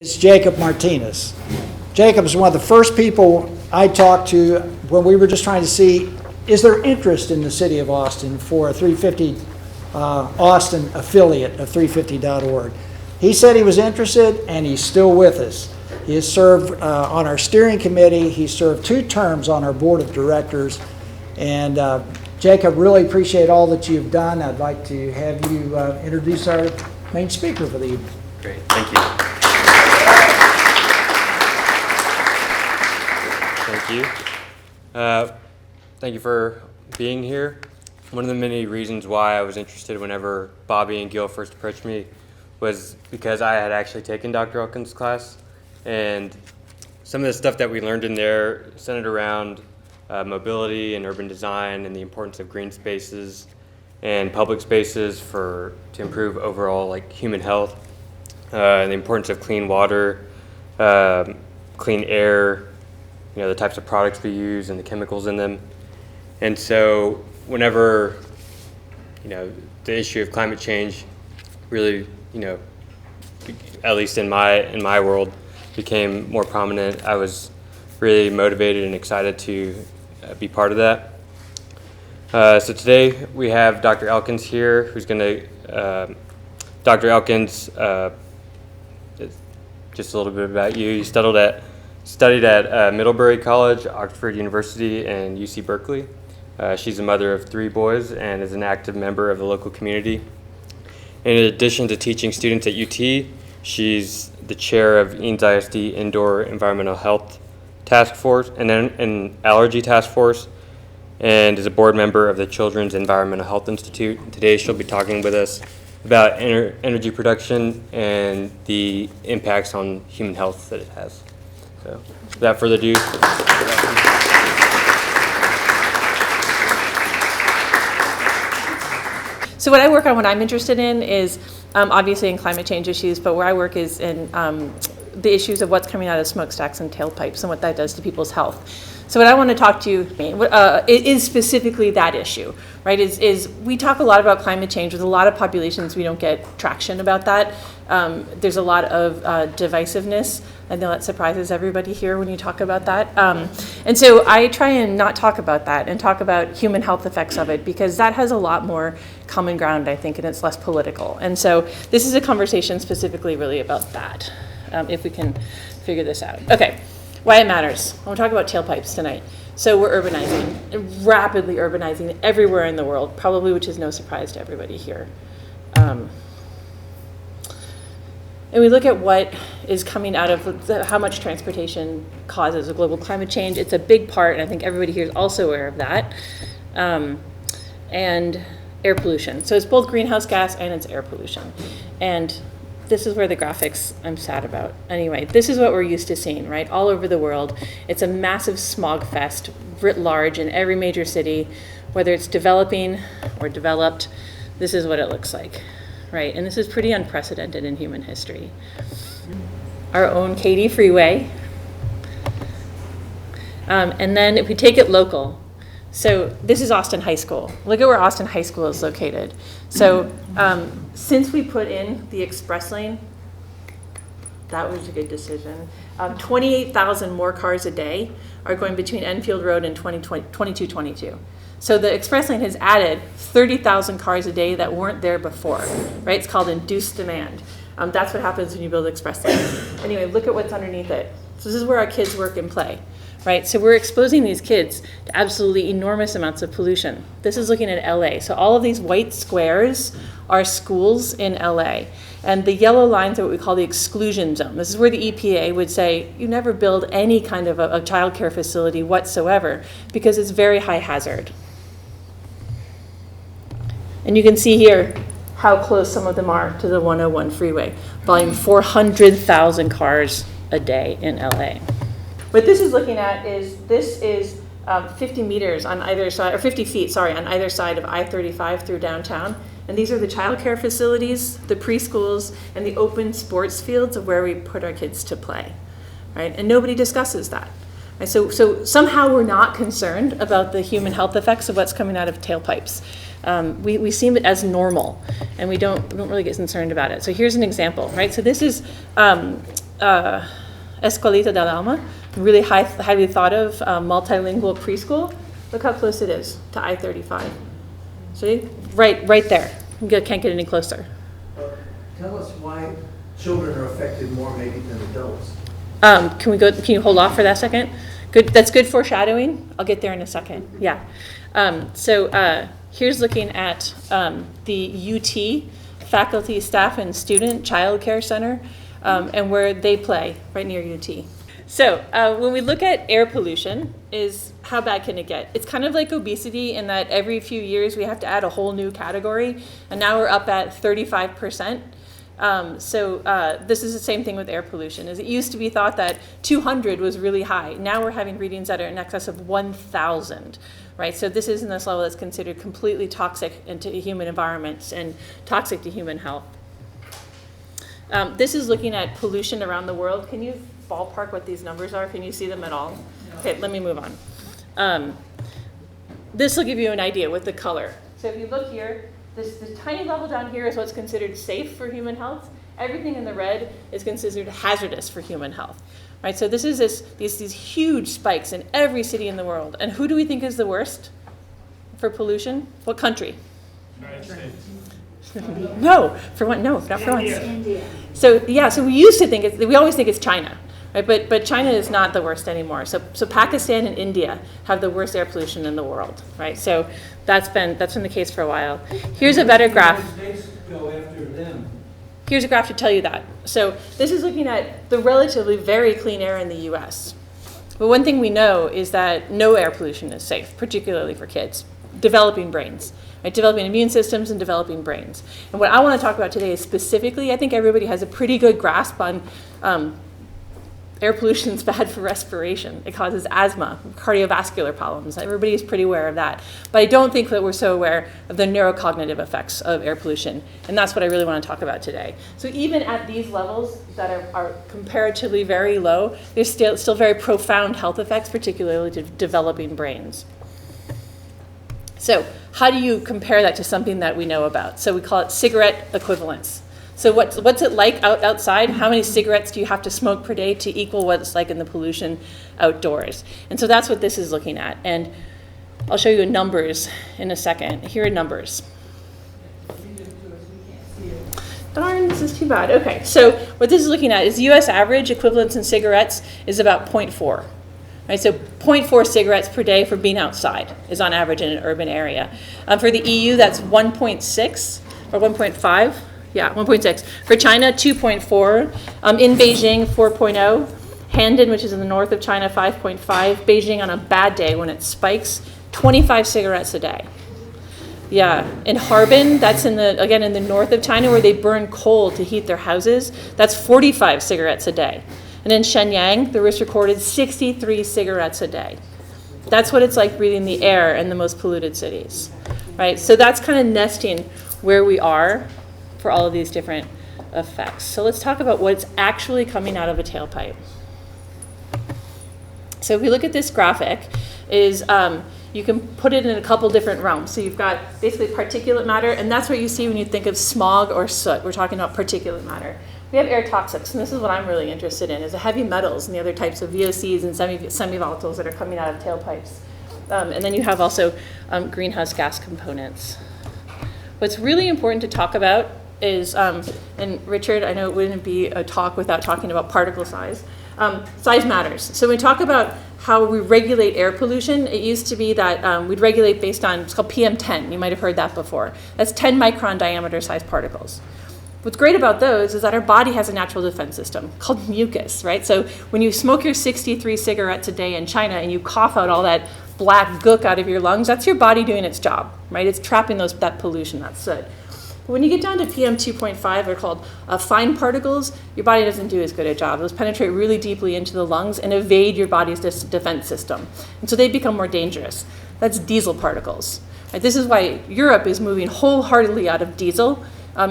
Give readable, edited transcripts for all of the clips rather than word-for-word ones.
It's Jacob Martinez. Jacob is one of the first people I talked to when we were just trying to see, is there interest in the city of Austin for a 350 Austin affiliate of 350.org. He said he was interested, and he's still with us. He has served on our steering committee. He served 2 terms on our board of directors. And Jacob, really appreciate all that you've done. I'd like to have you introduce our main speaker for the evening. Great, thank you. Thank you. Thank you for being here. One of the many reasons why I was interested whenever Bobby and Gil first approached me was because I had actually taken Dr. Elkins' class, and some of the stuff that we learned in there centered around mobility and urban design and the importance of green spaces and public spaces to improve overall human health, and the importance of clean water, clean air, the types of products we use and the chemicals in them. And so whenever the issue of climate change really at least in my world became more prominent, I was really motivated and excited to be part of that. So today we have Dr. Elkins here, who's going to, Dr. Elkins, just a little bit about you. You studied at Middlebury College, Oxford University, and UC Berkeley. She's a mother of 3 boys and is an active member of the local community. In addition to teaching students at UT, she's the chair of Eanes ISD Indoor Environmental Health Task Force and an Allergy Task Force, and is a board member of the Children's Environmental Health Institute. Today she'll be talking with us about energy production and the impacts on human health that it has. So without further ado. So what I work on, what I'm interested in is obviously in climate change issues, but where I work is in the issues of what's coming out of smokestacks and tailpipes and what that does to people's health. So what I want to talk to you is specifically that issue, right? Is we talk a lot about climate change with a lot of populations. We don't get traction about that. There's a lot of divisiveness. I know that surprises everybody here when you talk about that. And so I try and not talk about that and talk about human health effects of it, because that has a lot more common ground, I think, and it's less political. And so this is a conversation specifically really about that, if we can figure this out. Okay. Why it matters. I want to talk about tailpipes tonight. So we're urbanizing, rapidly urbanizing everywhere in the world, probably, which is no surprise to everybody here. And we look at what is coming out of how much transportation causes a global climate change. It's a big part, and I think everybody here is also aware of that. And air pollution. So it's both greenhouse gas and it's air pollution. And this is where the graphics I'm sad about. Anyway, this is what we're used to seeing, right? All over the world. It's a massive smog fest writ large in every major city, whether it's developing or developed. This is what it looks like, right? And this is pretty unprecedented in human history. Our own Katy Freeway. And then if we take it local, so this is Austin High School. Look at where Austin High School is located. So since we put in the express lane, that was a good decision. 28,000 more cars a day are going between Enfield Road and 2222. So the express lane has added 30,000 cars a day that weren't there before, right? It's called induced demand. That's what happens when you build express lanes. Anyway, look at what's underneath it. So this is where our kids work and play. Right, so we're exposing these kids to absolutely enormous amounts of pollution. This is looking at LA. So all of these white squares are schools in LA. And the yellow lines are what we call the exclusion zone. This is where the EPA would say, you never build any kind of a child care facility whatsoever, because it's very high hazard. And you can see here how close some of them are to the 101 freeway. Volume 400,000 cars a day in LA. What this is looking at is 50 meters on either side, or 50 feet, sorry, on either side of I-35 through downtown. And these are the child care facilities, the preschools, and the open sports fields of where we put our kids to play, right? And nobody discusses that. Right? So somehow we're not concerned about the human health effects of what's coming out of tailpipes. We see it as normal, and we don't really get concerned about it. So here's an example, right? So this is Escuelita del Alma, really highly thought of multilingual preschool. Look how close it is to I-35. See, right there. Can't get any closer. Tell us why children are affected more maybe than adults. Can you hold off for that second? Good. That's good foreshadowing. I'll get there in a second. Yeah. Here's looking at the UT faculty, staff, and student child care center, and where they play right near UT. So when we look at air pollution, is how bad can it get? It's kind of like obesity in that every few years we have to add a whole new category, and now we're up at 35%. This is the same thing with air pollution. Is it used to be thought that 200 was really high. Now we're having readings that are in excess of 1,000, right? So this is in this level that's considered completely toxic into human environments and toxic to human health. This is looking at pollution around the world. Can you ballpark what these numbers are? Can you see them at all? No. Okay, let me move on. This will give you an idea with the color. So if you look here, this tiny level down here is what's considered safe for human health. Everything in the red is considered hazardous for human health, right? So this is these huge spikes in every city in the world. And who do we think is the worst for pollution? What country? United States. No, for what? No, not for once. India. So we always think it's China, right? But China is not the worst anymore. So Pakistan and India have the worst air pollution in the world, right? So that's been the case for a while. Here's a better graph. Go after them. Here's a graph to tell you that. So this is looking at the relatively very clean air in the U.S. But one thing we know is that no air pollution is safe, particularly for kids, developing brains. Right, developing immune systems and developing brains. And what I want to talk about today is specifically, I think everybody has a pretty good grasp on air pollution is bad for respiration. It causes asthma, cardiovascular problems. Everybody's pretty aware of that. But I don't think that we're so aware of the neurocognitive effects of air pollution. And that's what I really want to talk about today. So even at these levels that are comparatively very low, there's still very profound health effects, particularly to developing brains. So how do you compare that to something that we know about? So we call it cigarette equivalence. So what's it like outside? How many cigarettes do you have to smoke per day to equal what it's like in the pollution outdoors? And so that's what this is looking at. And I'll show you numbers in a second. Here are numbers. Darn, this is too bad. Okay, so what this is looking at is U.S. average equivalence in cigarettes is about 0.4. Right, so 0.4 cigarettes per day for being outside is on average in an urban area. For the EU, that's 1.6 or 1.5. Yeah, 1.6. For China, 2.4. In Beijing, 4.0. Handon, which is in the north of China, 5.5. Beijing on a bad day when it spikes, 25 cigarettes a day. Yeah, in Harbin, that's in the north of China where they burn coal to heat their houses. That's 45 cigarettes a day. And in Shenyang, there was recorded 63 cigarettes a day. That's what it's like breathing the air in the most polluted cities, right? So that's kind of nesting where we are for all of these different effects. So let's talk about what's actually coming out of a tailpipe. So if we look at this graphic, you can put it in a couple different realms. So you've got basically particulate matter, and that's what you see when you think of smog or soot. We're talking about particulate matter. We have air toxics, and this is what I'm really interested in, is the heavy metals and the other types of VOCs and semi-volatiles that are coming out of tailpipes. And then you have also greenhouse gas components. What's really important to talk about is, and Richard, I know it wouldn't be a talk without talking about particle size. Size matters. So when we talk about how we regulate air pollution, it used to be that we'd regulate based on, it's called PM10. You might have heard that before. That's 10 micron diameter size particles. What's great about those is that our body has a natural defense system called mucus, right? So when you smoke your 63 cigarettes a day in China and you cough out all that black gook out of your lungs, that's your body doing its job, right? It's trapping that pollution, that soot. But when you get down to PM 2.5, they're called fine particles, your body doesn't do as good a job. Those penetrate really deeply into the lungs and evade your body's defense system. And so they become more dangerous. That's diesel particles. Right? This is why Europe is moving wholeheartedly out of diesel,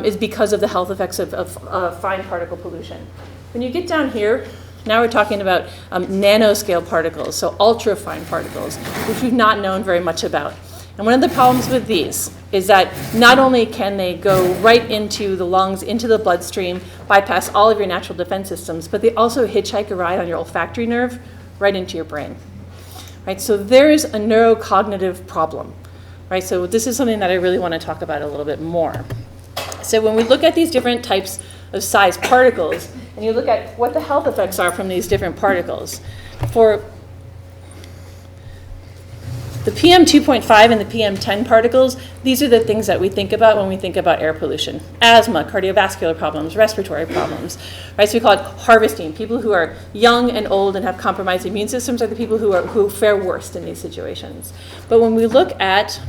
is because of the health effects of fine particle pollution. When you get down here, now we're talking about nanoscale particles, so ultra fine particles, which we've not known very much about. And one of the problems with these is that not only can they go right into the lungs, into the bloodstream, bypass all of your natural defense systems, but they also hitchhike a ride on your olfactory nerve right into your brain. Right? So there's a neurocognitive problem. Right? So this is something that I really want to talk about a little bit more. So when we look at these different types of size particles, and you look at what the health effects are from these different particles, for the PM2.5 and the PM10 particles, these are the things that we think about when we think about air pollution. Asthma, cardiovascular problems, respiratory problems, right? So we call it harvesting. People who are young and old and have compromised immune systems are the people who fare worst in these situations. But when we look at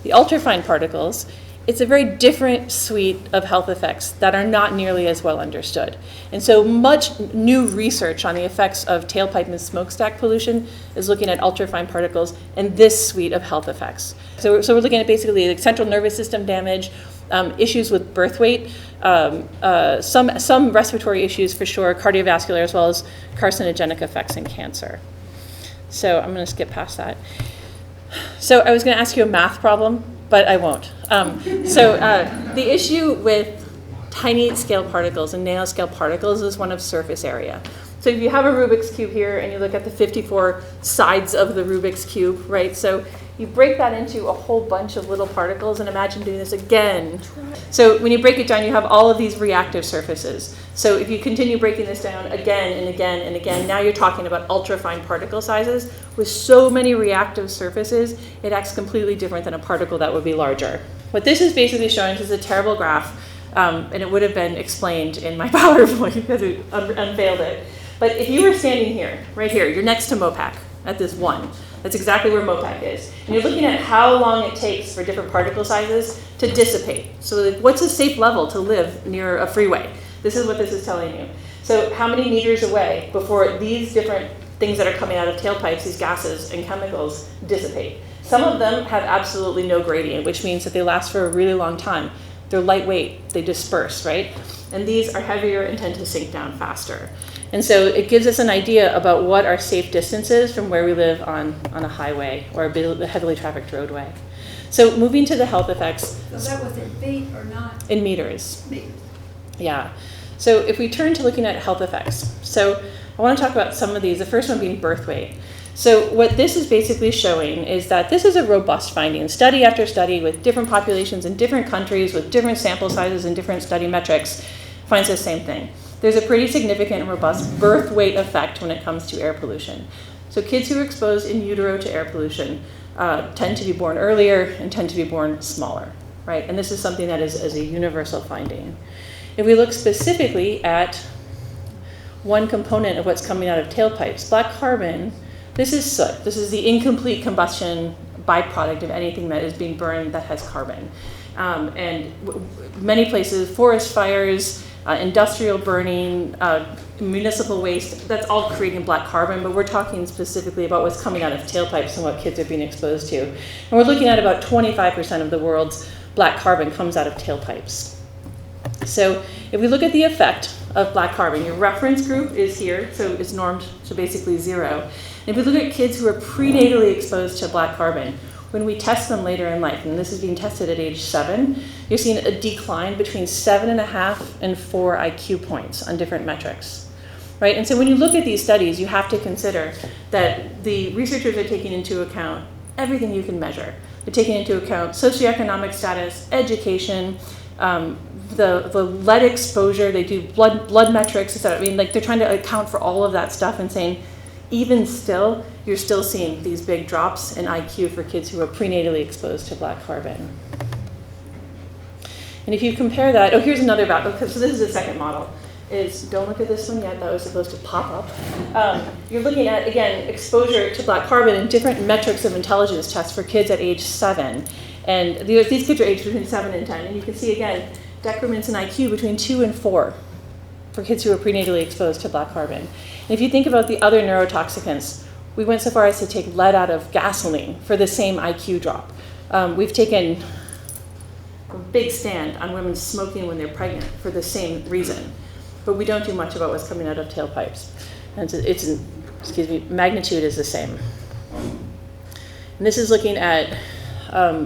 the ultrafine particles, it's a very different suite of health effects that are not nearly as well understood. And so much new research on the effects of tailpipe and smokestack pollution is looking at ultrafine particles and this suite of health effects. So we're looking at basically like central nervous system damage, issues with birth weight, some respiratory issues for sure, cardiovascular, as well as carcinogenic effects in cancer. So I'm going to skip past that. So I was going to ask you a math problem, but I won't. The issue with tiny scale particles and nanoscale particles is one of surface area. So if you have a Rubik's Cube here and you look at the 54 sides of the Rubik's Cube, right? So you break that into a whole bunch of little particles and imagine doing this again. So when you break it down, you have all of these reactive surfaces. So if you continue breaking this down again and again and again, now you're talking about ultrafine particle sizes. With so many reactive surfaces, it acts completely different than a particle that would be larger. What this is basically showing is a terrible graph, and it would have been explained in my PowerPoint because it unveiled it. But if you were standing here, right here, you're next to MOPAC at this one. That's exactly where MOPAC is. And you're looking at how long it takes for different particle sizes to dissipate. So what's a safe level to live near a freeway? This is what this is telling you. So how many meters away before these different things that are coming out of tailpipes, these gases and chemicals, dissipate? Some of them have absolutely no gradient, which means that they last for a really long time. They're lightweight, they disperse, right? And these are heavier and tend to sink down faster. And so it gives us an idea about what our safe distance is from where we live on a highway or a heavily trafficked roadway. So moving to the health effects. So that was in feet or not? In meters. Meters. Yeah. So if we turn to looking at health effects. So I want to talk about some of these, the first one being birth weight. So what this is basically showing is that this is a robust finding. Study after study with different populations in different countries with different sample sizes and different study metrics finds the same thing. There's a pretty significant and robust birth weight effect when it comes to air pollution. So kids who are exposed in utero to air pollution tend to be born earlier and tend to be born smaller, right? And this is something that is a universal finding. If we look specifically at one component of what's coming out of tailpipes, black carbon, this is soot. This is the incomplete combustion byproduct of anything that is being burned that has carbon. And many places, forest fires, industrial burning, municipal waste, that's all creating black carbon, but we're talking specifically about what's coming out of tailpipes and what kids are being exposed to. And we're looking at about 25% of the world's black carbon comes out of tailpipes. So if we look at the effect of black carbon, your reference group is here, so it's normed to basically 0. And if we look at kids who are prenatally exposed to black carbon, when we test them later in life, and this is being tested at age 7, you're seeing a decline between 7.5 and 4 IQ points on different metrics, right? And so when you look at these studies, you have to consider that the researchers are taking into account everything you can measure. They're taking into account socioeconomic status, education, the lead exposure, they do blood metrics, etc. I mean, like they're trying to account for all of that stuff and saying, even still, you're still seeing these big drops in IQ for kids who are prenatally exposed to black carbon. And if you compare that, here's another battle. So this is the second model. Don't look at this one yet, that was supposed to pop up. You're looking at, again, exposure to black carbon and different metrics of intelligence tests for kids at age 7. And these kids are aged between 7 and 10. And you can see, again, decrements in IQ between 2 and 4 for kids who are prenatally exposed to black carbon. And if you think about the other neurotoxicants, we went so far as to take lead out of gasoline for the same IQ drop. We've taken a big stand on women smoking when they're pregnant for the same reason. But we don't do much about what's coming out of tailpipes. And magnitude is the same. And this is looking at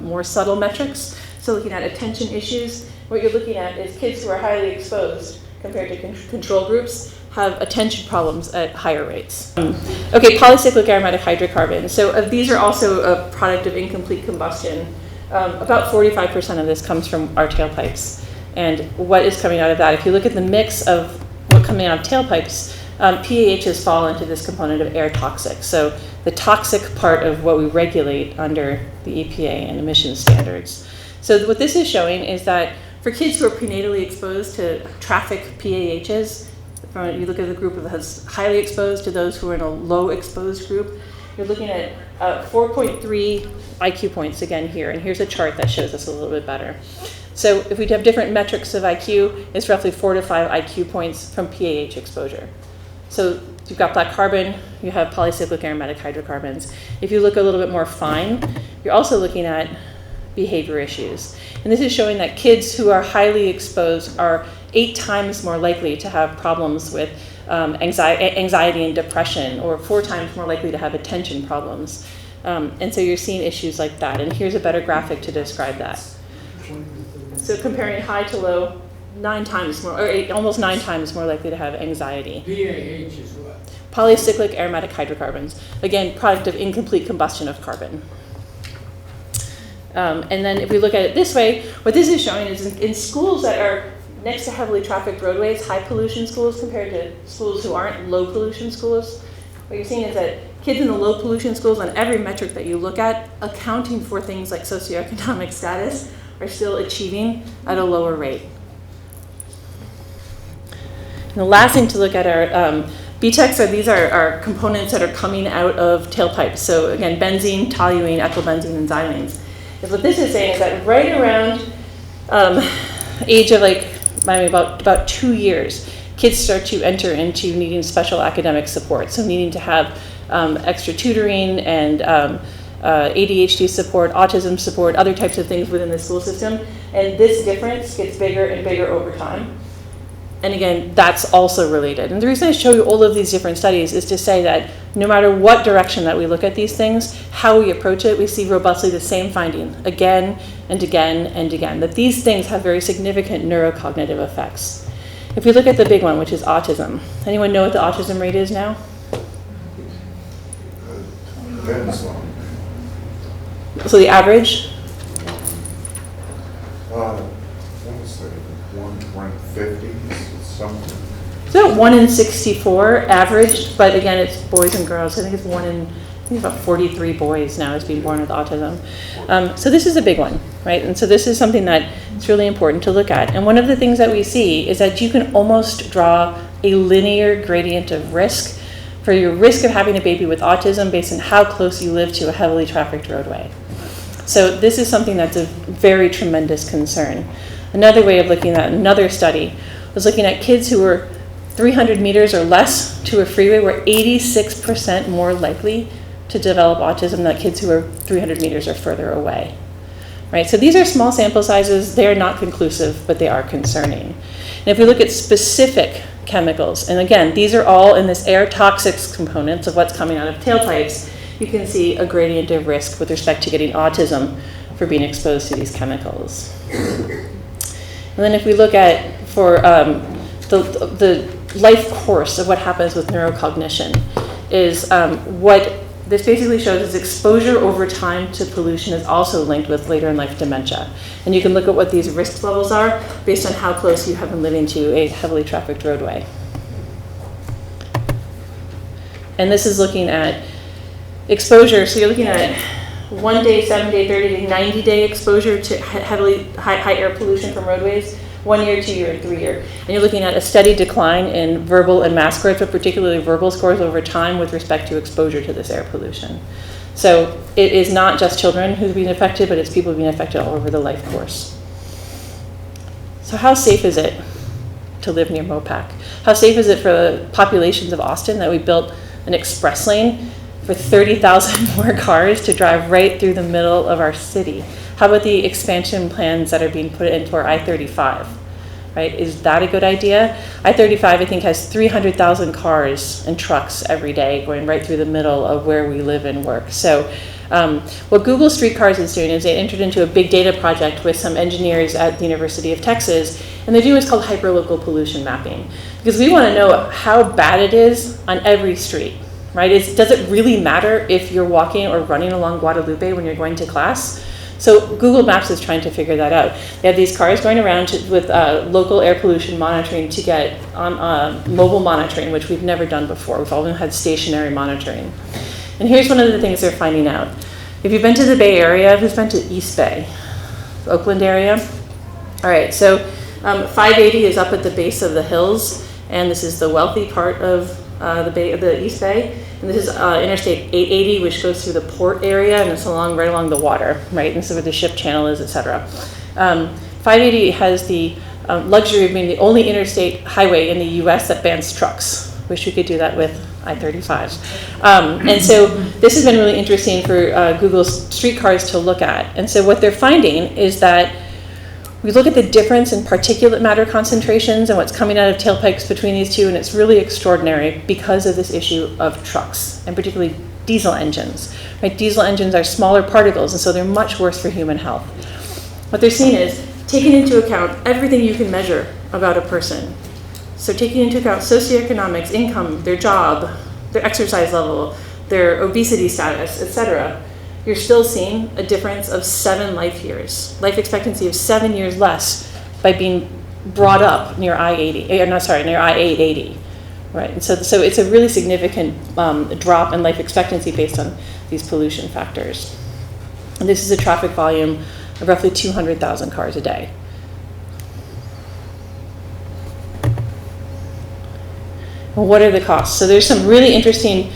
more subtle metrics. So looking at attention issues, what you're looking at is kids who are highly exposed compared to control groups have attention problems at higher rates. Okay, polycyclic aromatic hydrocarbons. So these are also a product of incomplete combustion. About 45% of this comes from our tailpipes. And what is coming out of that? If you look at the mix of what coming out of tailpipes, PAHs fall into this component of air toxic. So the toxic part of what we regulate under the EPA and emission standards. So what this is showing is that for kids who are prenatally exposed to traffic PAHs, you look at the group of those highly exposed to those who are in a low exposed group, you're looking at 4.3 IQ points again here. And here's a chart that shows us a little bit better. So if we have different metrics of IQ, it's roughly 4 to 5 IQ points from PAH exposure. So you've got black carbon, you have polycyclic aromatic hydrocarbons. If you look a little bit more fine, you're also looking at behavior issues. And this is showing that kids who are highly exposed are 8 times more likely to have problems with anxiety and depression, or 4 times more likely to have attention problems. And so you're seeing issues like that. And here's a better graphic to describe that. So comparing high to low, 9 times more, or almost 9 times more likely to have anxiety. PAH is what? Polycyclic aromatic hydrocarbons. Again, product of incomplete combustion of carbon. And then if we look at it this way, what this is showing is in schools that are next to heavily trafficked roadways, high pollution schools compared to schools who aren't low pollution schools, what you're seeing is that kids in the low pollution schools, on every metric that you look at, accounting for things like socioeconomic status, are still achieving at a lower rate. And the last thing to look at are BTECs. These are components that are coming out of tailpipes. So again, benzene, toluene, ethylbenzene, and xylenes. And what this is saying is that right around age of about 2 years, kids start to enter into needing special academic support. So needing to have extra tutoring and ADHD support, autism support, other types of things within the school system. And this difference gets bigger and bigger over time. And again, that's also related. And the reason I show you all of these different studies is to say that no matter what direction that we look at these things, how we approach it, we see robustly the same finding again and again and again, that these things have very significant neurocognitive effects. If we look at the big one, which is autism, anyone know what the autism rate is now? So the average? What was it, 1.50, something? So 1 in 64 average, but again, it's boys and girls. I think it's about 43 boys now is being born with autism. So this is a big one, right? And so this is something that it's really important to look at. And one of the things that we see is that you can almost draw a linear gradient of risk for your risk of having a baby with autism based on how close you live to a heavily trafficked roadway. So this is something that's a very tremendous concern. Another way of looking at another study was looking at kids who were 300 meters or less to a freeway were 86% more likely to develop autism than kids who are 300 meters or further away. Right? So these are small sample sizes. They are not conclusive, but they are concerning. And if we look at specific chemicals, and again, these are all in this air toxics components of what's coming out of tailpipes, you can see a gradient of risk with respect to getting autism for being exposed to these chemicals. And then if we look at for the life course of what happens with neurocognition is what this basically shows is exposure over time to pollution is also linked with later in life dementia. And you can look at what these risk levels are based on how close you have been living to a heavily trafficked roadway. And this is looking at exposure. So you're looking at 1 day, 7 day, 30 day, 90 day exposure to heavily high air pollution from roadways, 1 year, 2 year, 3 year. And you're looking at a steady decline in verbal and math scores, but particularly verbal scores over time with respect to exposure to this air pollution. So it is not just children who've been affected, but it's people being affected all over the life course. So how safe is it to live near Mopac? How safe is it for the populations of Austin that we built an express lane for 30,000 more cars to drive right through the middle of our city? How about the expansion plans that are being put into our I-35? right? Is that a good idea? I-35, I think, has 300,000 cars and trucks every day going right through the middle of where we live and work. So what Google Streetcars is doing is they entered into a big data project with some engineers at the University of Texas, and they're doing what's called hyperlocal pollution mapping, because we want to know how bad it is on every street, right? Does it really matter if you're walking or running along Guadalupe when you're going to class? So Google Maps is trying to figure that out. They have these cars going around with local air pollution monitoring to get mobile monitoring, which we've never done before. We've only had stationary monitoring. And here's one of the things they're finding out. If you've been to the Bay Area, who's been to East Bay, the Oakland area? All right, so 580 is up at the base of the hills, and this is the wealthy part of the East Bay. And this is Interstate 880, which goes through the port area, and it's right along the water, right? And so where the ship channel is, et cetera. 580 has the luxury of being the only interstate highway in the US that bans trucks. Wish we could do that with I-35. And so this has been really interesting for Google Streetcars to look at. And so what they're finding is that we look at the difference in particulate matter concentrations and what's coming out of tailpipes between these two, and it's really extraordinary because of this issue of trucks, and particularly diesel engines. Right? Diesel engines are smaller particles, and so they're much worse for human health. What they're seeing is taking into account everything you can measure about a person. So taking into account socioeconomics, income, their job, their exercise level, their obesity status, etc., you're still seeing a difference of 7 life years, life expectancy of 7 years less by being brought up near near I-880, right? And so it's a really significant drop in life expectancy based on these pollution factors. And this is a traffic volume of roughly 200,000 cars a day. Well, what are the costs? So there's some really interesting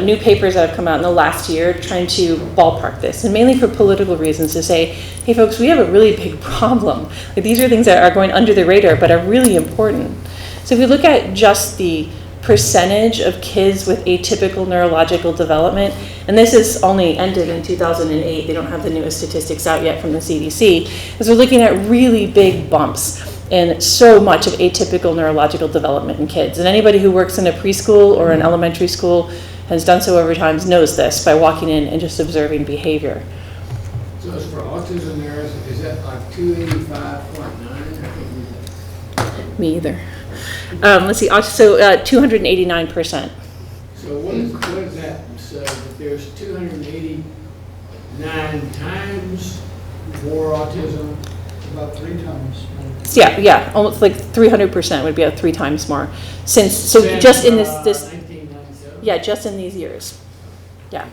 new papers that have come out in the last year trying to ballpark this, and mainly for political reasons, to say, hey folks, we have a really big problem. Like, these are things that are going under the radar but are really important. So if we look at just the percentage of kids with atypical neurological development, and this is only ended in 2008, they don't have the newest statistics out yet from the CDC, because we're looking at really big bumps in so much of atypical neurological development in kids. And anybody who works in a preschool or an elementary school has done so over time knows this by walking in and just observing behavior. So as for autism there, is that like 285.9? Me either. Let's see, so 289%. So what is that? So if there's 289 times more autism, About 3 times. Yeah, almost like 300% would be 3 times more. Since just in this 1997? yeah, just in these years. Yeah.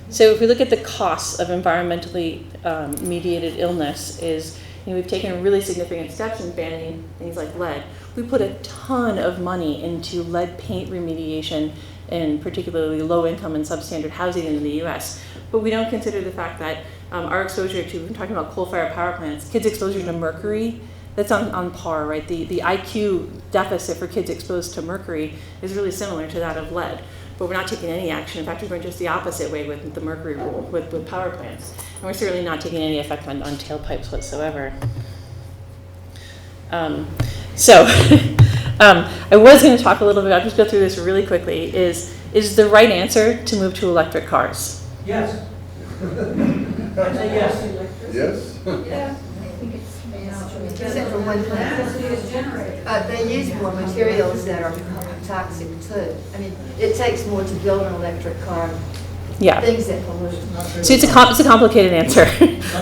So if we look at the costs of environmentally mediated illness, we've taken really significant steps in banning things like lead. We put a ton of money into lead paint remediation in particularly low-income and substandard housing in the U.S., but we don't consider the fact that our exposure to, we've been talking about coal-fired power plants, kids' exposure to mercury, that's on par, right? The IQ deficit for kids exposed to mercury is really similar to that of lead, but we're not taking any action. In fact, we're going just the opposite way with the mercury rule, with power plants. And we're certainly not taking any effect on tailpipes whatsoever. I was going to talk a little bit, I'll just go through this really quickly, is the right answer to move to electric cars? Yes. I say yes. Yes? Yeah. Except for one thing. They use more materials that are toxic too. I mean, it takes more to build an electric car. Yeah. Things that pollute. So it's a complicated answer.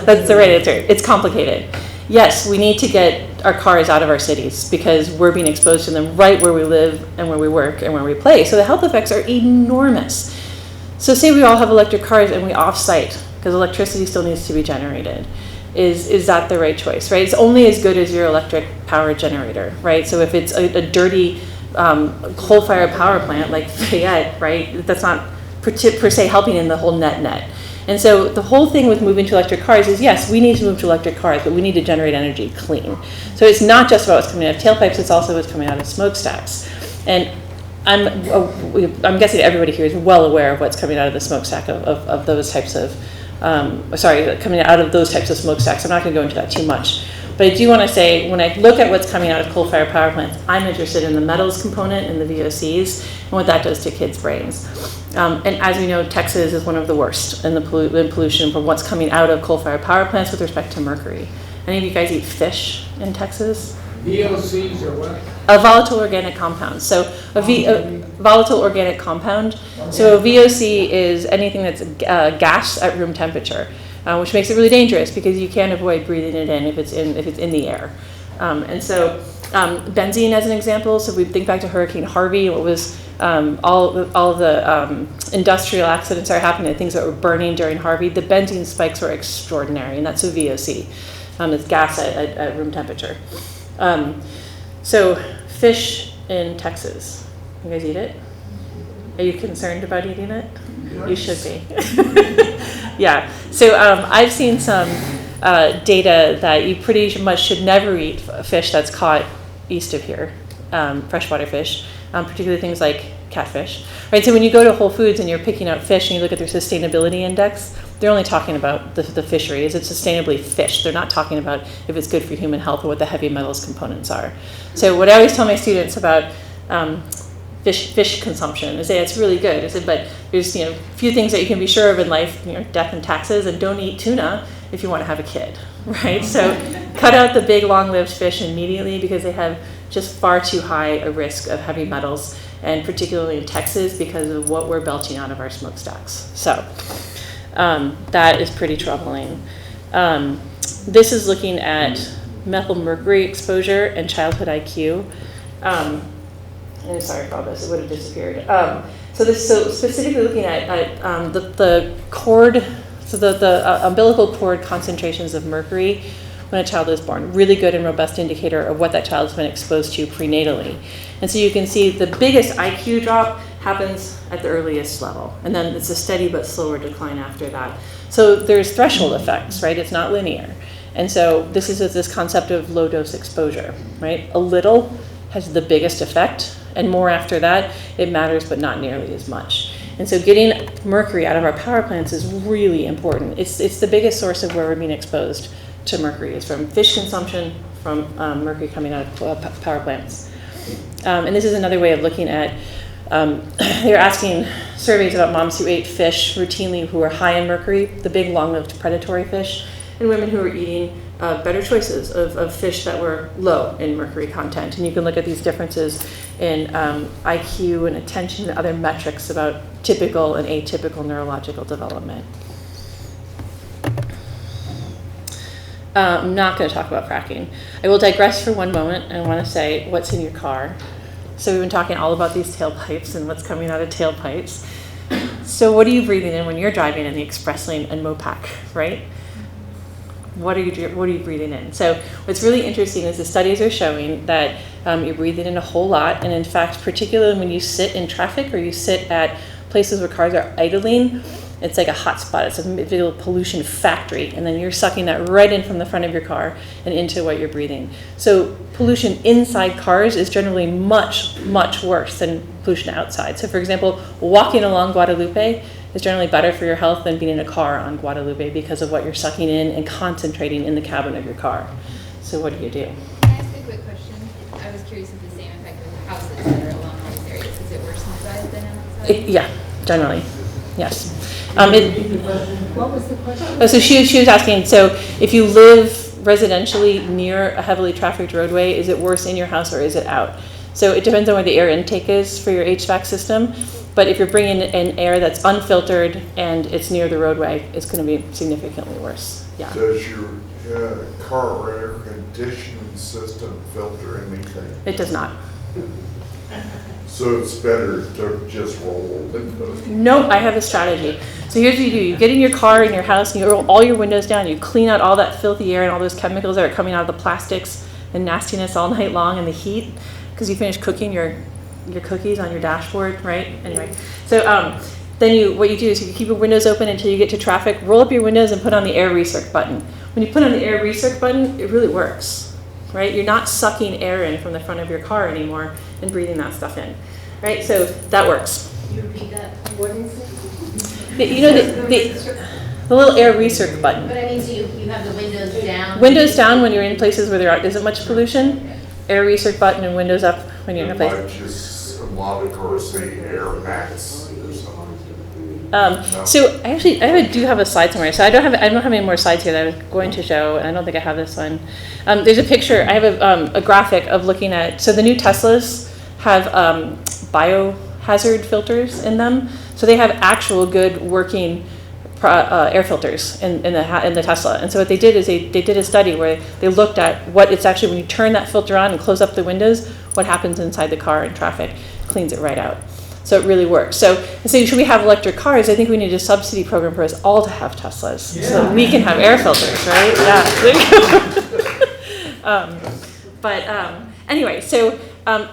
That's the right answer. It's complicated. Yes, we need to get our cars out of our cities because we're being exposed to them right where we live and where we work and where we play. So the health effects are enormous. So say we all have electric cars and we off-site because electricity still needs to be generated. Is that the right choice, right? It's only as good as your electric power generator, right? So if it's a dirty coal-fired power plant like Fayette, right, that's not per se helping in the whole net. And so the whole thing with moving to electric cars is, yes, we need to move to electric cars, but we need to generate energy clean. So it's not just about what's coming out of tailpipes, it's also what's coming out of smokestacks. And I'm guessing everybody here is well aware of what's coming out of the smokestack of those types of, coming out of those types of smokestacks. I'm not going to go into that too much. But I do want to say, when I look at what's coming out of coal-fired power plants, I'm interested in the metals component and the VOCs and what that does to kids' brains. And as we know, Texas is one of the worst in the pollution from what's coming out of coal-fired power plants with respect to mercury. Any of you guys eat fish in Texas? VOCs or what? A volatile organic compound. So a volatile organic compound. So a VOC is anything that's gas at room temperature, which makes it really dangerous because you can't avoid breathing it in if it's in the air. And so benzene, as an example. So we think back to Hurricane Harvey. What was all of the industrial accidents that are happening, things that were burning during Harvey. The benzene spikes were extraordinary, and that's a VOC. It's gas at room temperature. So fish in Texas, you guys eat it? Are you concerned about eating it? You should be. Yeah, so I've seen some data that you pretty much should never eat fish that's caught east of here, freshwater fish, particularly things like catfish. Right, so when you go to Whole Foods and you're picking out fish and you look at their sustainability index, they're only talking about the fishery. Is it sustainably fished? They're not talking about if it's good for human health or what the heavy metals components are. So what I always tell my students about fish consumption is that it's really good. I said, but there's a few things that you can be sure of in life, death and taxes, and don't eat tuna if you want to have a kid, right? So cut out the big long-lived fish immediately because they have just far too high a risk of heavy metals, and particularly in Texas because of what we're belching out of our smokestacks. So that is pretty troubling. This is looking at methyl mercury exposure and childhood IQ. I'm sorry for all this, it would have disappeared. So specifically looking at the cord, so the umbilical cord concentrations of mercury when a child is born. Really good and robust indicator of what that child's been exposed to prenatally. And so you can see the biggest IQ drop happens at the earliest level, and then it's a steady but slower decline after that. So there's threshold effects, right? It's not linear. And so this is this concept of low dose exposure, right? A little has the biggest effect, and more after that, it matters, but not nearly as much. And so getting mercury out of our power plants is really important. It's the biggest source of where we're being exposed to mercury. It's from fish consumption, from mercury coming out of power plants. And this is another way of looking at, they're asking surveys about moms who ate fish routinely who were high in mercury, the big long-lived predatory fish, and women who were eating better choices of fish that were low in mercury content. And you can look at these differences in IQ and attention and other metrics about typical and atypical neurological development. I'm not going to talk about fracking. I will digress for one moment. I want to say what's in your car. So we've been talking all about these tailpipes and what's coming out of tailpipes. So what are you breathing in when you're driving in the express lane and Mopac, right? What are you breathing in? So what's really interesting is the studies are showing that you're breathing in a whole lot, and in fact, particularly when you sit in traffic or you sit at places where cars are idling, it's like a hot spot. It's a visual pollution factory, and then you're sucking that right in from the front of your car and into what you're breathing. So pollution inside cars is generally much, much worse than pollution outside. So for example, walking along Guadalupe is generally better for your health than being in a car on Guadalupe because of what you're sucking in and concentrating in the cabin of your car. So what do? Can I ask a quick question? I was curious if the same effect with houses that are along these areas, is it worse inside than outside? Yeah, generally, yes. What was the question? So she was asking, so if you live residentially near a heavily trafficked roadway, is it worse in your house or is it out? So it depends on where the air intake is for your HVAC system. But if you're bringing in air that's unfiltered and it's near the roadway, it's going to be significantly worse. Yeah. Does your car air conditioning system filter anything? It does not. So it's better to just roll than Nope, I have a strategy. So here's what you do. You get in your car, in your house, and you roll all your windows down. You clean out all that filthy air and all those chemicals that are coming out of the plastics and nastiness all night long in the heat because you finished cooking your cookies on your dashboard, right? Anyway, so then what you do is you keep your windows open until you get to traffic, roll up your windows and put on the air recirc button. When you put on the air recirc button, it really works, right? You're not sucking air in from the front of your car anymore and breathing that stuff in, right? So that works. Can you repeat that? What is it? The little air recirc button. But I mean, so you have the windows down? Windows down when you're in places where there isn't much pollution. Air recirc button and windows up when you're in a place. Like just a lot of cars say Air Max or something. So actually, I do have a slide somewhere. So I don't have any more slides here that I was going to show, and I don't think I have this one. There's a picture. I have a graphic of looking at. So the new Teslas have biohazard filters in them. So they have actual good working air filters in the Tesla. And so what they did is they did a study where they looked at what it's actually when you turn that filter on and close up the windows, what happens inside the car in traffic, cleans it right out. So it really works. So should we have electric cars? I think we need a subsidy program for us all to have Teslas so that we can have air filters, right? Yeah. Anyway, so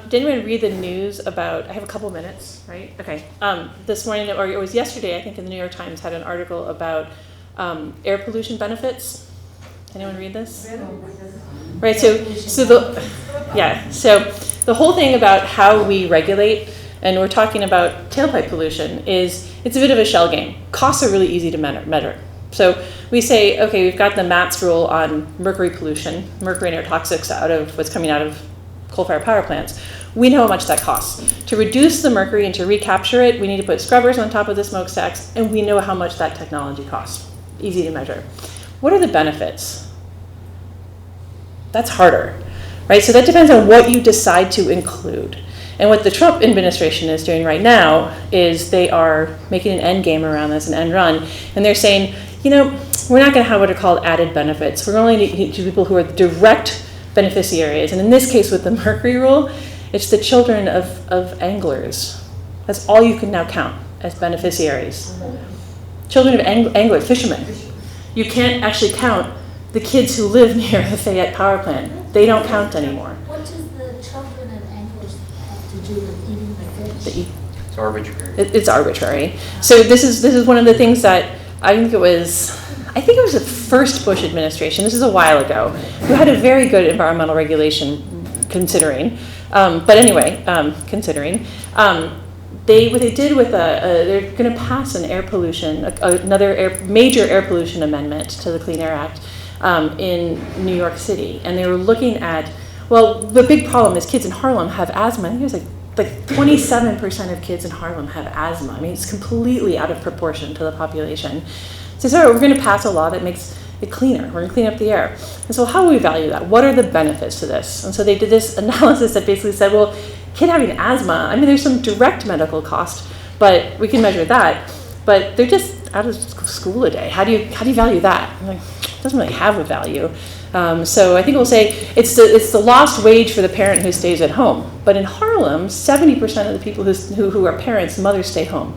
did anyone read the news about, I have a couple minutes, right? Okay. This morning, or it was yesterday, I think in the New York Times had an article about air pollution benefits. Anyone read this? Right, so the whole thing about how we regulate, and we're talking about tailpipe pollution, is it's a bit of a shell game. Costs are really easy to measure. So we say, okay, we've got the MATS rule on mercury pollution, mercury and air toxics out of what's coming out of coal-fired power plants. We know how much that costs. To reduce the mercury and to recapture it, we need to put scrubbers on top of the smokestacks, and we know how much that technology costs. Easy to measure. What are the benefits? That's harder, right? So that depends on what you decide to include. And what the Trump administration is doing right now is they are making an end game around this, an end run, and they're saying, we're not going to have what are called added benefits. We're only going to people who are direct beneficiaries. And in this case, with the mercury rule, it's the children of anglers. That's all you can now count as beneficiaries. Children of anglers, fishermen. You can't actually count the kids who live near the Fayette power plant. They don't count anymore. What does the children of anglers have to do with eating the fish? It's arbitrary. It's arbitrary. So this is one of the things that I think it was the first Bush administration, this is a while ago, who had a very good environmental regulation considering. What they did with they're going to pass an air pollution, major air pollution amendment to the Clean Air Act in New York City. And they were looking at, well, the big problem is kids in Harlem have asthma. I think it was like 27% of kids in Harlem have asthma. I mean, it's completely out of proportion to the population. So we're going to pass a law that makes it cleaner. We're going to clean up the air. And so how do we value that? What are the benefits to this? And so they did this analysis that basically said, well, kid having asthma, I mean, there's some direct medical cost, but we can measure that. But they're just out of school a day. How do you value that? I'm like, it doesn't really have a value. So I think we'll say it's the lost wage for the parent who stays at home. But in Harlem, 70% of the people who are parents, mothers, stay home.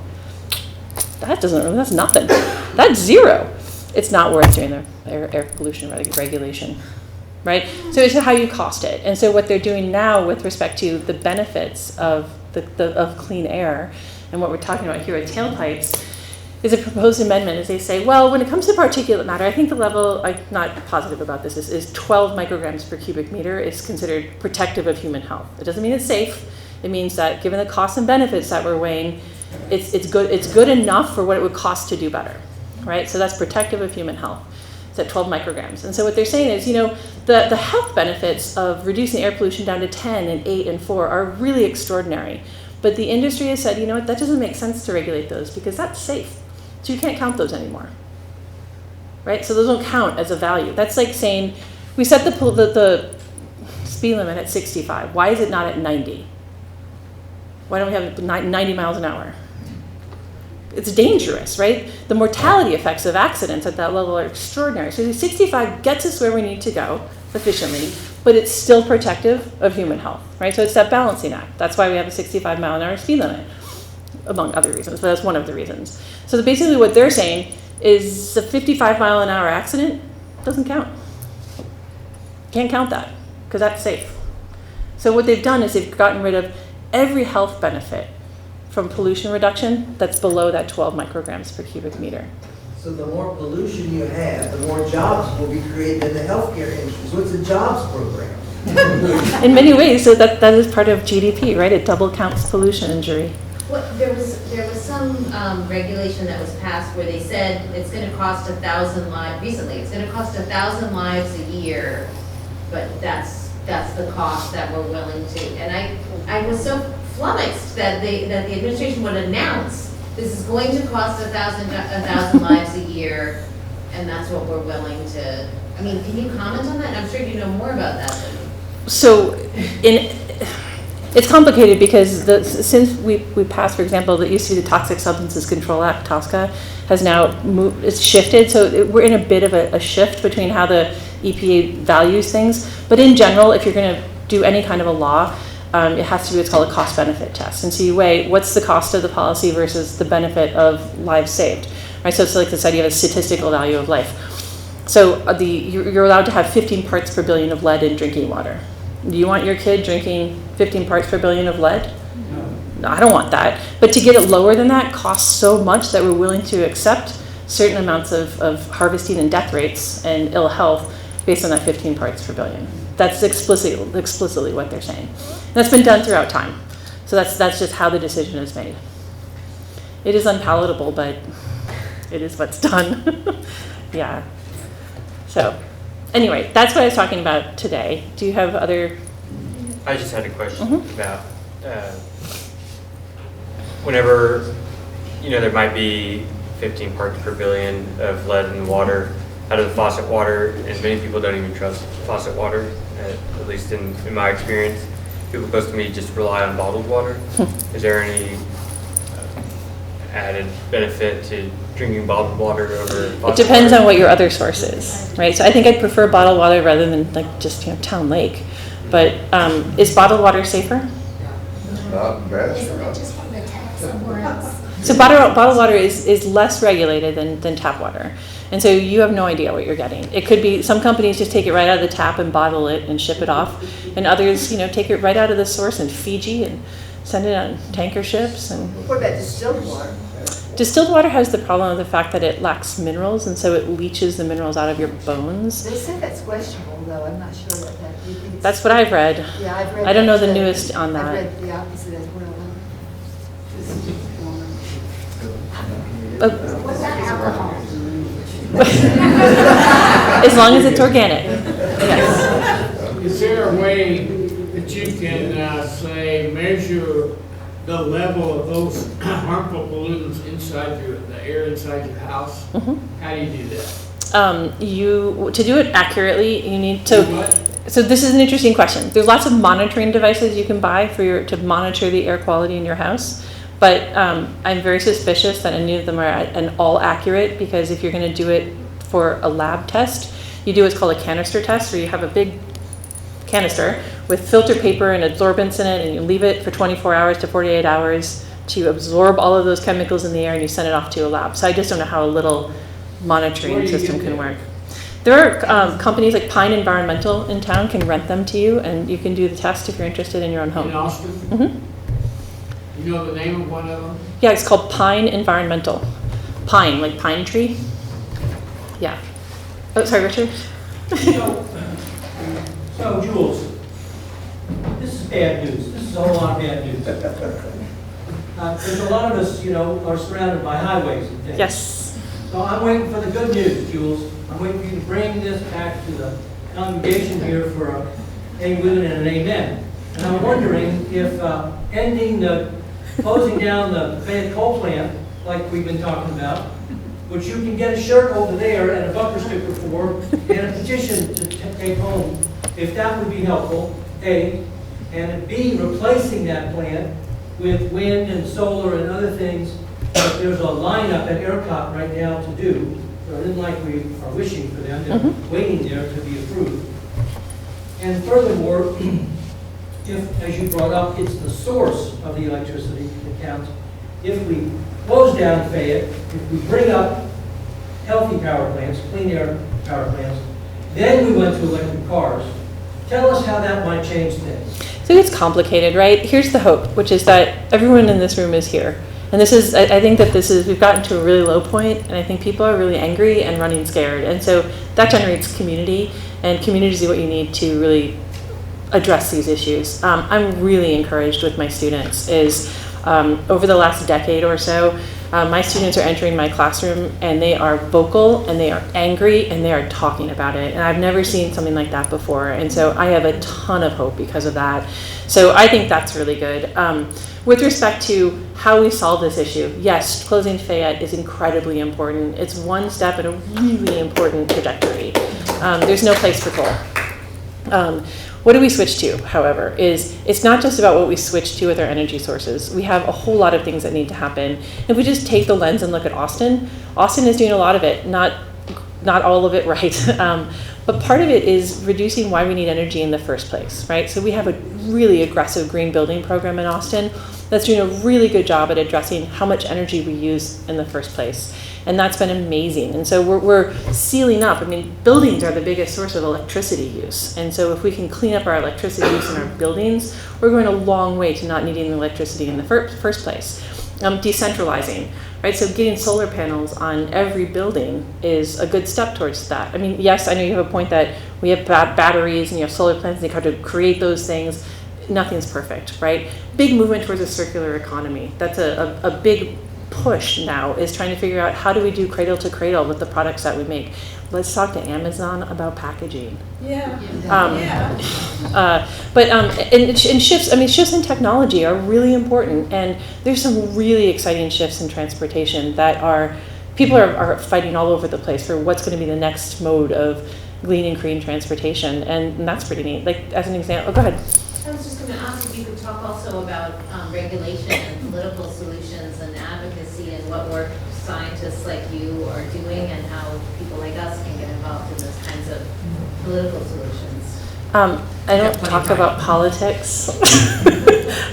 That's nothing. That's zero. It's not worth doing the air pollution regulation, right? So it's how you cost it. And so what they're doing now with respect to the benefits of of clean air, and what we're talking about here at tailpipes, is a proposed amendment. Is they say, well, when it comes to particulate matter, I think the level, I'm not positive about this, is 12 micrograms per cubic meter is considered protective of human health. It doesn't mean it's safe. It means that given the costs and benefits that we're weighing, it's good enough for what it would cost to do better, right? So that's protective of human health. It's at 12 micrograms. And so what they're saying is, the health benefits of reducing air pollution down to 10 and 8 and 4 are really extraordinary. But the industry has said, that doesn't make sense to regulate those because that's safe. So you can't count those anymore, right? So those don't count as a value. That's like saying, we set the speed limit at 65. Why is it not at 90? Why don't we have 90 miles an hour? It's dangerous, right? The mortality effects of accidents at that level are extraordinary. So the 65 gets us where we need to go efficiently, but it's still protective of human health, right? So it's that balancing act. That's why we have a 65 mile an hour speed limit, among other reasons, but that's one of the reasons. So basically what they're saying is a 55 mile an hour accident doesn't count. Can't count that because that's safe. So what they've done is they've gotten rid of every health benefit from pollution reduction that's below that 12 micrograms per cubic meter. So the more pollution you have, the more jobs will be created in the healthcare industry. So it's a jobs program. In many ways, so that is part of GDP, right? It double counts pollution injury. There was some regulation that was passed where they said it's gonna cost 1,000 lives, recently, it's gonna cost 1,000 lives a year, but that's the cost that we're willing to. And I was so flummoxed that the administration would announce, this is going to cost 1,000 lives a year, and that's what we're willing to, I mean, can you comment on that? I'm sure you know more about that than. So, it's complicated because since we passed, for example, that used to be the Toxic Substances Control Act, TSCA, has now moved, it's shifted. So we're in a bit of a shift between how the EPA values things. But in general, if you're going to do any kind of a law, it has to be what's called a cost-benefit test. And so you weigh what's the cost of the policy versus the benefit of lives saved. Right? So it's like this idea of a statistical value of life. So you're allowed to have 15 parts per billion of lead in drinking water. Do you want your kid drinking 15 parts per billion of lead? No, I don't want that. But to get it lower than that costs so much that we're willing to accept certain amounts of harvesting and death rates and ill health based on that 15 parts per billion. That's explicitly what they're saying. And that's been done throughout time. So that's just how the decision is made. It is unpalatable, but it is what's done. Yeah. So. Anyway, that's what I was talking about today. Do you have other? I just had a question about whenever, there might be 15 parts per billion of lead in the water out of the faucet water, and many people don't even trust faucet water, at least in my experience. People close to me just rely on bottled water. Is there any added benefit to drinking bottled water over faucet It depends water? on what your other source is, right? So I think I'd prefer bottled water rather than like just Town Lake. But is bottled water safer? Not bad. Isn't it just from the tap somewhere else? So bottled water is less regulated than tap water. And so you have no idea what you're getting. It could be, some companies just take it right out of the tap and bottle it and ship it off. And others, take it right out of the source in Fiji and send it on tanker ships. And What about distilled water? distilled water has the problem of the fact that it lacks minerals, and so it leaches the minerals out of your bones. They say that's questionable, though. I'm not sure about that. Do you think it's- That's what I've read. Yeah, I've read. I don't know the that, too. newest on that. I've read the opposite as well. What about alcohol? As long as it's organic. Yes. Is there a way that you can, say, measure the level of those harmful pollutants inside the air inside your house? How do you do that? To do it accurately, you need to. What? So this is an interesting question. There's lots of monitoring devices you can buy to monitor the air quality in your house, but I'm very suspicious that any of them are all accurate, because if you're going to do it for a lab test, you do what's called a canister test, where you have a big canister with filter paper and absorbents in it, and you leave it for 24 hours to 48 hours to absorb all of those chemicals in the air, and you send it off to a lab. So I just don't know how a little monitoring system can work. There are companies like Pine Environmental in town can rent them to you, and you can do the test if you're interested in your own home. In Austin? Mm-hmm. You know the name of one of them? Yeah, it's called Pine Environmental. Pine, like pine tree. Yeah. Oh, sorry, Richard. So, Jules, this is bad news. This is a whole lot of bad news. There's a lot of us, are surrounded by highways and things. Yes. So I'm waiting for the good news, Jules. I'm waiting for you to bring this back to the congregation here for a amen and an amen. And I'm wondering if closing down the Fayette coal plant, like we've been talking about, which you can get a shirt over there and a bumper sticker for, and a petition to take home, if that would be helpful, A, and B, replacing that plant with wind and solar and other things that there's a lineup at ERCOT right now to do. So it isn't like we are wishing for them, they're waiting there to be approved. And furthermore, if, as you brought up, it's the source of the electricity that counts. If we close down Fayette, if we bring up healthy power plants, clean air power plants, then we went to electric cars. Tell us how that might change things. So it's complicated, right? Here's the hope, which is that everyone in this room is here. And this is, I think that we've gotten to a really low point, and I think people are really angry and running scared. And so that generates community, and community is what you need to really address these issues. I'm really encouraged with my students over the last decade or so, My students are entering my classroom and they are vocal and they are angry and they are talking about it. And I've never seen something like that before. And so I have a ton of hope because of that. So I think that's really good. With respect to how we solve this issue, yes, closing Fayette is incredibly important. It's one step in a really important trajectory. There's no place for coal. What do we switch to, however, is it's not just about what we switch to with our energy sources. We have a whole lot of things that need to happen. If we just take the lens and look at Austin, Austin is doing a lot of it, not all of it right. But part of it is reducing why we need energy in the first place, right? So we have a really aggressive green building program in Austin that's doing a really good job at addressing how much energy we use in the first place. And that's been amazing. And so we're sealing up. I mean, buildings are the biggest source of electricity use. And so if we can clean up our electricity use in our buildings, we're going a long way to not needing electricity in the first place. Decentralizing, right? So getting solar panels on every building is a good step towards that. I mean, yes, I know you have a point that we have batteries and you have solar plants and you have to create those things. Nothing's perfect, right? Big movement towards a circular economy. That's a big push now, is trying to figure out how do we do cradle to cradle with the products that we make. Let's talk to Amazon about packaging. And shifts in technology are really important, and there's some really exciting shifts in transportation that people are fighting all over the place for what's going to be the next mode of clean and green transportation, and that's pretty neat. Like, as an example, go ahead. I was just going to ask if you could talk also about regulation and political solutions and advocacy and what work scientists like you are doing and how people like us can get involved in those kinds of political solutions. I don't talk about politics.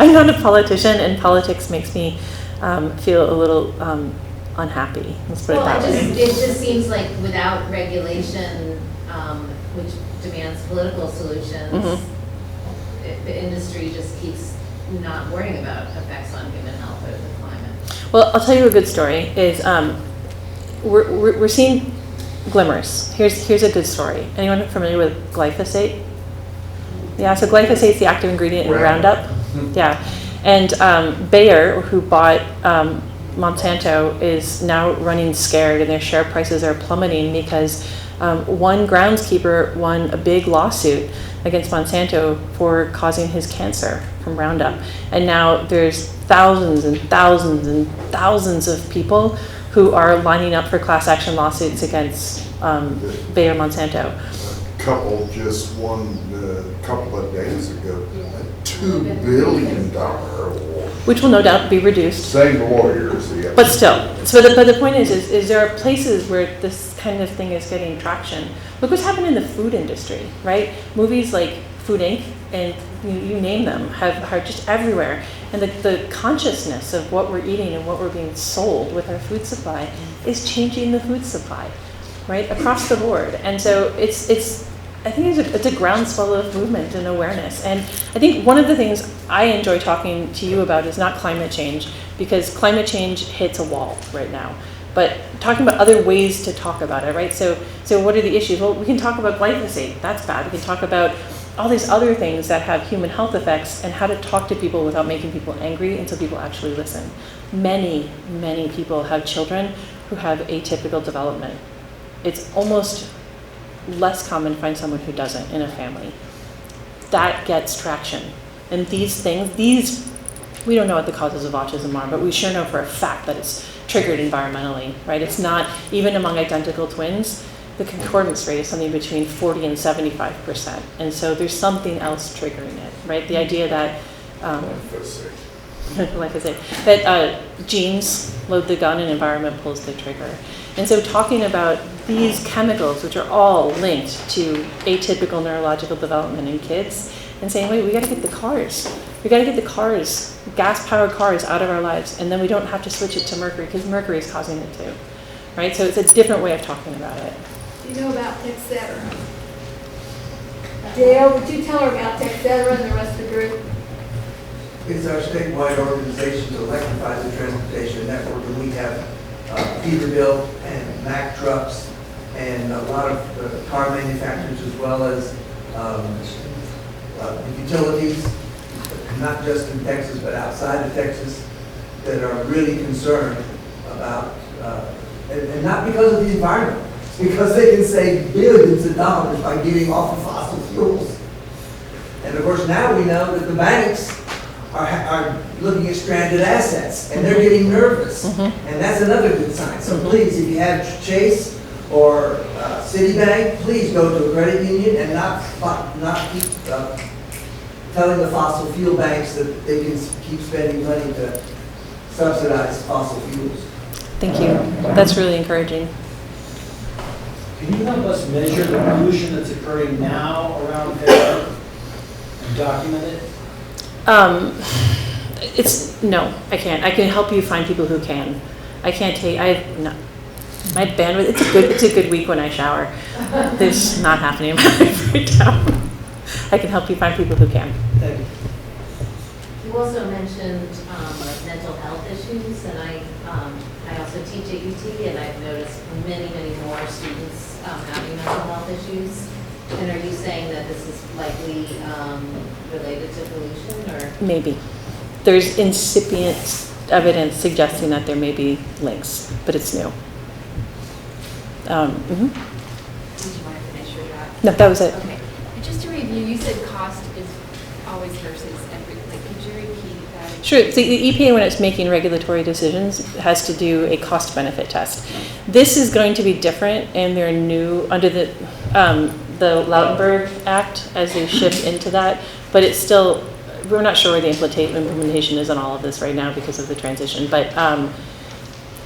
I'm not a politician, and politics makes me feel a little unhappy. Let's put it that way. It just seems like without regulation, which demands political solutions, the industry just keeps not worrying about effects on human health or the climate. Well, I'll tell you a good story. Is we're seeing glimmers. Here's a good story. Anyone familiar with glyphosate? Yeah, so glyphosate is the active ingredient in Roundup. Yeah, and Bayer, who bought Monsanto, is now running scared, and their share prices are plummeting because one groundskeeper won a big lawsuit against Monsanto for causing his cancer from Roundup. And now there's thousands and thousands and thousands of people who are lining up for class action lawsuits against Bayer Monsanto. A couple just won a couple of days ago, a $2 billion award. Which will no doubt be reduced. Same lawyers, yeah. But still, but the point is there are places where this kind of thing is getting traction. Look what's happened in the food industry, right? Movies like Food Inc. and you name them are just everywhere. And the consciousness of what we're eating and what we're being sold with our food supply is changing the food supply, right? Across the board. And so I think it's a groundswell of movement and awareness. And I think one of the things I enjoy talking to you about is not climate change, because climate change hits a wall right now. But talking about other ways to talk about it, right? So what are the issues? Well, we can talk about glyphosate. That's bad. We can talk about all these other things that have human health effects and how to talk to people without making people angry until people actually listen. Many, many people have children who have atypical development. It's almost less common to find someone who doesn't in a family. That gets traction. And these things, we don't know what the causes of autism are, but we sure know for a fact that it's triggered environmentally, right? It's not, even among identical twins, the concordance rate is something between 40 and 75%. And so there's something else triggering it, right? The idea that that genes load the gun and environment pulls the trigger. And so talking about these chemicals, which are all linked to atypical neurological development in kids, and saying, wait, we got to get the cars. We got to get the cars, gas-powered cars, out of our lives, and then we don't have to switch it to mercury, because mercury is causing it too, right? So it's a different way of talking about it. Do you know about Texetra? Dale, would you tell her about Texetra and the rest of the group? It's our statewide organization to electrify the transportation network, and we have Peterbilt and Mack trucks and a lot of car manufacturers, as well as utilities, not just in Texas but outside of Texas, that are really concerned about, and not because of the environment, it's because they can save billions of dollars by getting off of fossil fuels. And of course, now we know that the banks are looking at stranded assets, and they're getting nervous. And that's another good sign. So please, if you have Chase or Citibank, please go to a credit union and not keep telling the fossil fuel banks that they can keep spending money to subsidize fossil fuels. Thank you. That's really encouraging. Can you help us measure the pollution that's occurring now around there and document it? No, I can't. I can help you find people who can. I can't take, no. My bandwidth, it's a good week when I shower. There's not happening in my life right now. I can help you find people who can. Thank you. You also mentioned like mental health issues, and I also teach at UT, and I've noticed many more students having mental health issues. And are you saying that this is likely related to pollution, or? Maybe. There's incipient evidence suggesting that there may be links, but it's new. Did you want to finish your draft? No, that was it. Okay. And just to review, you said cost is always versus every, like, could you repeat that? Sure. So the EPA, when it's making regulatory decisions, has to do a cost-benefit test. This is going to be different, and they're new under the Lautenberg Act as they shift into that, but it's still, we're not sure where the implementation is on all of this right now because of the transition, but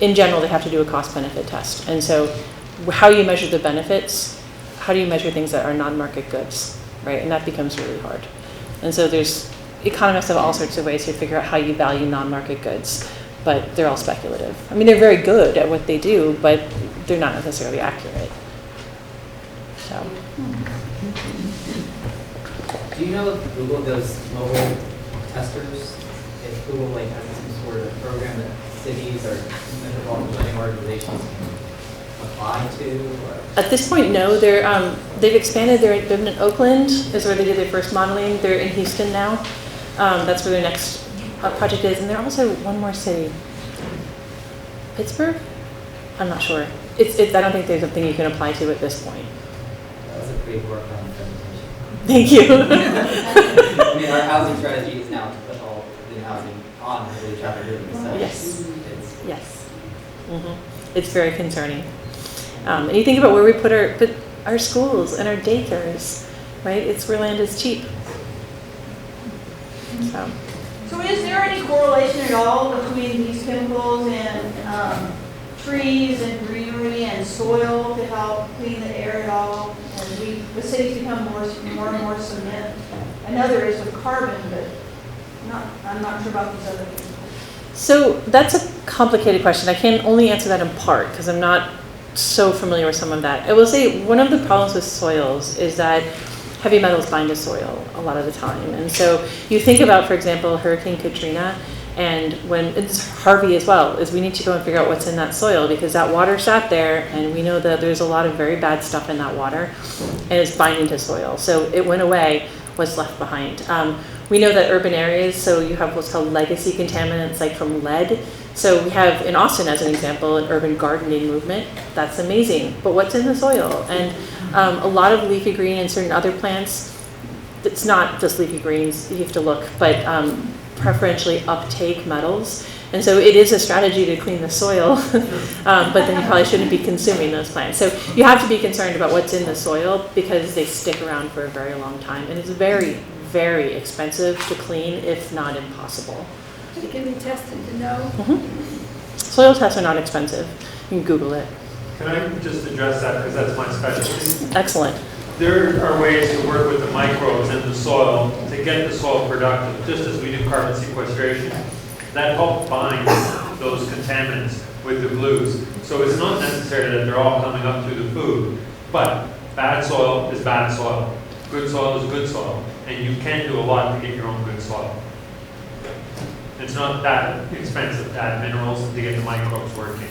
in general, they have to do a cost-benefit test. And so how you measure the benefits, how do you measure things that are non-market goods, right? And that becomes really hard. And so there's, economists have all sorts of ways to figure out how you value non-market goods, but they're all speculative. I mean, they're very good at what they do, but they're not necessarily accurate. So. Do you know if Google does mobile testers? If Google like has some sort of program that cities or metropolitan planning organizations can apply to? Or? At this point, no. They've expanded. They've been in Oakland, is where they did their first modeling. They're in Houston now. That's where their next project is. And they're also one more city. Pittsburgh? I'm not sure. I don't think there's something you can apply to at this point. That was a great work on the presentation. Thank you. I mean, our housing strategy is now to put all the housing on the traffic rhythm. So Yes. Yes. Mm-hmm. It's very concerning. And you think about where we put our schools and our daycares, right? It's where land is cheap. So is there any correlation at all between these chemicals and trees and greenery and soil to help clean the air at all? And the cities become more and more cement. I know there is with carbon, but I'm not sure about these other things. So that's a complicated question. I can only answer that in part because I'm not so familiar with some of that. I will say one of the problems with soils is that heavy metals bind to soil a lot of the time. And so you think about, for example, Hurricane Katrina, and when it's Harvey as well, is we need to go and figure out what's in that soil because that water sat there and we know that there's a lot of very bad stuff in that water and it's binding to soil. So it went away, what's left behind. We know that urban areas, so you have what's called legacy contaminants like from lead. So we have in Austin as an example, an urban gardening movement. That's amazing, but what's in the soil? And a lot of leafy green and certain other plants, it's not just leafy greens, you have to look, but preferentially uptake metals. And so it is a strategy to clean the soil, but then you probably shouldn't be consuming those plants. So you have to be concerned about what's in the soil because they stick around for a very long time. And it's very, very expensive to clean, if not impossible. It can be tested to know. Mm-hmm. Soil tests are not expensive. You can Google it. Can I just address that because that's my specialty? Excellent. There are ways to work with the microbes in the soil to get the soil productive, just as we do carbon sequestration. That helps bind those contaminants with the glues. So it's not necessary that they're all coming up through the food, but bad soil is bad soil. Good soil is good soil. And you can do a lot to get your own good soil. It's not that expensive to add minerals and to get the microbes working.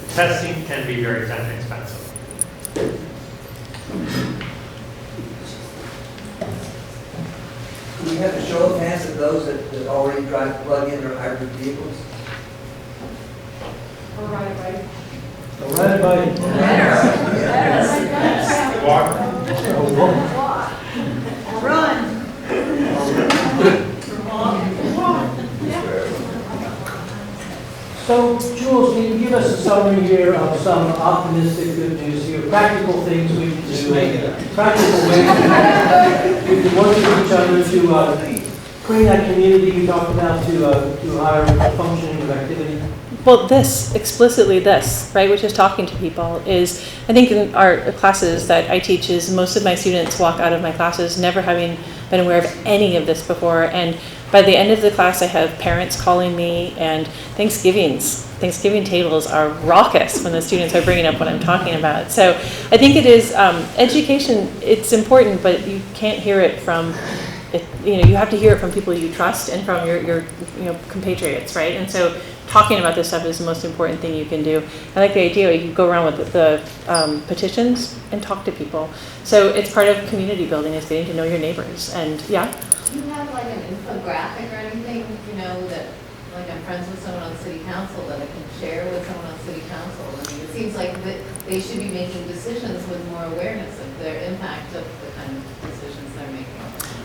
Testing can be very expensive. Do we have a show of hands of those that already drive plug-in or hybrid vehicles? Or ride a bike. Ride a bike. Walk. Run. So, Jules, can you give us a summary here of some optimistic good news here, practical things we can do, practical ways we can work with each other to bring that community you talked about to higher functioning of activity? Well, explicitly this, right, which is talking to people, is, I think in our classes that I teach is most of my students walk out of my classes never having been aware of any of this before, and by the end of the class I have parents calling me, and Thanksgiving tables are raucous when the students are bringing up what I'm talking about. So I think it is, education, it's important, but you can't hear it from, you have to hear it from people you trust and from your compatriots, right? And so talking about this stuff is the most important thing you can do. I like the idea you go around with the petitions and talk to people. So it's part of community building is getting to know your neighbors. And yeah. Do you have like an infographic or anything, that like I'm friends with someone on city council that I can share with someone on city council? I mean, it seems like they should be making decisions with more awareness of their impact of the kind of decisions they're making.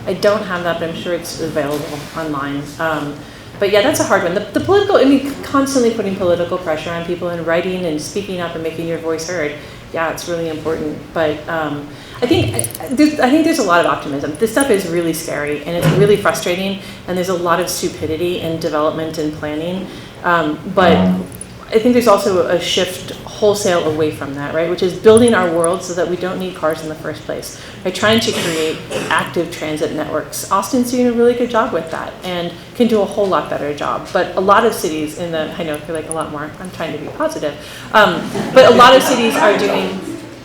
I don't have that, but I'm sure it's available online. But yeah, that's a hard one. The political, constantly putting political pressure on people and writing and speaking up and making your voice heard. Yeah, it's really important. But I think there's a lot of optimism. This stuff is really scary and it's really frustrating, and there's a lot of stupidity in development and planning. But I think there's also a shift wholesale away from that, right? Which is building our world so that we don't need cars in the first place. Right? Trying to create active transit networks. Austin's doing a really good job with that and can do a whole lot better job. But a lot of cities I know you're like a lot more, I'm trying to be positive. But a lot of cities are doing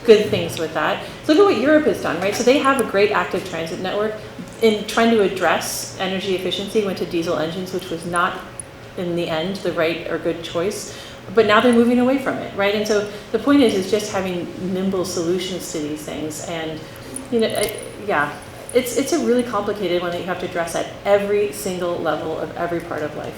good things with that. So look at what Europe has done, right? So they have a great active transit network. In trying to address energy efficiency, went to diesel engines, which was not in the end the right or good choice. But now they're moving away from it, right? And so the point is just having nimble solutions to these things. And, it's a really complicated one that you have to address at every single level of every part of life.